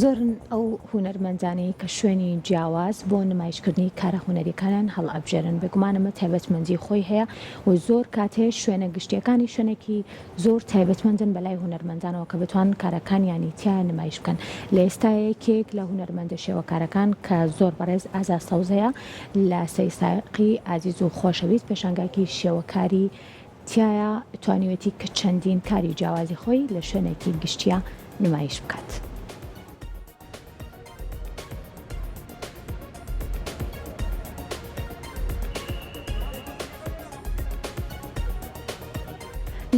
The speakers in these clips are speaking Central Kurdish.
زۆرن ئەو هونەرمەندانەی کە شوێنی جیاواز بۆ نمایشکردنی کارە هونەریەکانیان هەڵ ئەبژێرن بێگومانەمە تایبەتمەندی خۆی هەیە و زۆر کاتێ شوێنە گشتیەکانی شوێنێکی زۆر تایبەتمەندن بەلای هونەرمەندانەوە کە بتوان کارەکانیانی تیا نمایش بکەن لە ئێستا یەکێک لە هونەرمەندە شێوەکارەکان کە زۆر بەڕێز ئازا سەوزەیە لە سەیساقی ئازیز و خۆشەویست پێشانگاکی شێوەکاری تایە توانیوێتی کە چەندین کاری جیاوازی خۆی لە شوێنێکی گشتیە نمایش بکات.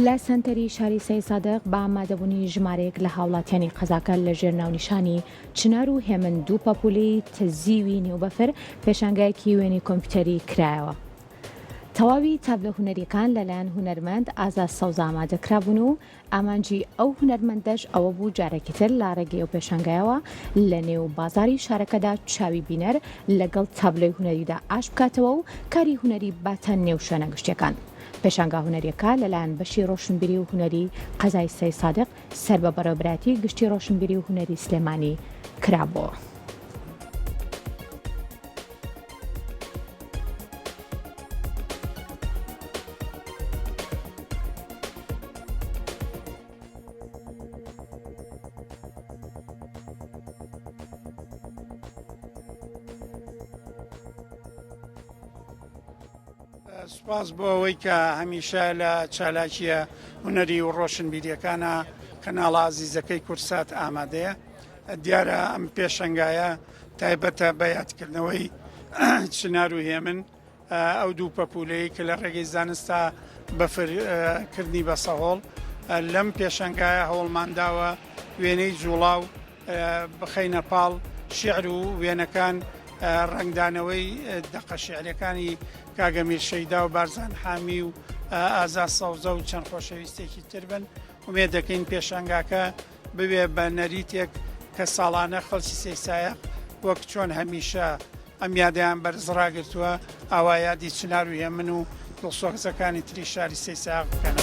لە سنتەری شاری سەی سادق بە ئامادەبوونی ژمارەیەک لە هاوڵاتیانی قەزاکە لە ژێر ناونیشانی چنار و هێمن دوو پەپولی تزیوی نیوبەفر پێشانگایەکی وێنی کۆمپیوتەری کرایەوە. تەواوی تابلە هونەریەکان لەلایەن هونەرمەند ئازا سەوز ئامادەکرابوون و ئامانجی ئەو هونەرمەندەش ئەوە بوو جارێکی تر لا ڕێگەی و پێشانگایەوە لە نێو بازاری شارەکەدا چاوی بینەر لەگەڵ تابلۆی هونەریدا ئاش بکاتەوە و کاری هونەری باتە نێو شوێنە گشتیەکان. پێشانگا هونەریەکە لەلایەن بەشی ڕۆشنبیری و هونەری قەزای سەی سادق سەر بە بەڕێوەبراتی گشتی ڕۆشنبیری و هونەری سلێمانی کرابووە. سوپاس بۆ ئەوەی کە هەمیشە لە چالاکیە هونەری و ڕۆشنبیریەکانە کەناڵە عزیزەکەی کورسات ئامادەیە. دیارە ئەم پێشەنگایە تایبەتە بە یادکردنەوەی چنار و هێمن ئەو دوو پەپولەیە کە لە ڕێگەی زانستا بەفرکردنی بە سەهۆڵ لەم پێشەنگایە هەوڵمانداوە وێنەی جوڵاو بخەینە پاڵ شیعر و وێنەکان ڕنگدانەوەی دەقە شیعرەکانی کاگەمیر شەیدا و بارزان حامی و ئازا سەوزە و چەند خۆشەویستێکی تر بن. ومێ دەکەین پێشەنگاکە بوێ بە نەریتێک کە ساڵانە خەڵکی سەیسایق وەک چۆن هەمیشە ئەم یادیان بەرزڕاگرتووە ئاوا یادی چنار و هێمن و دڵسۆزەکانی تری شاری سەیسایق بکەنەوە.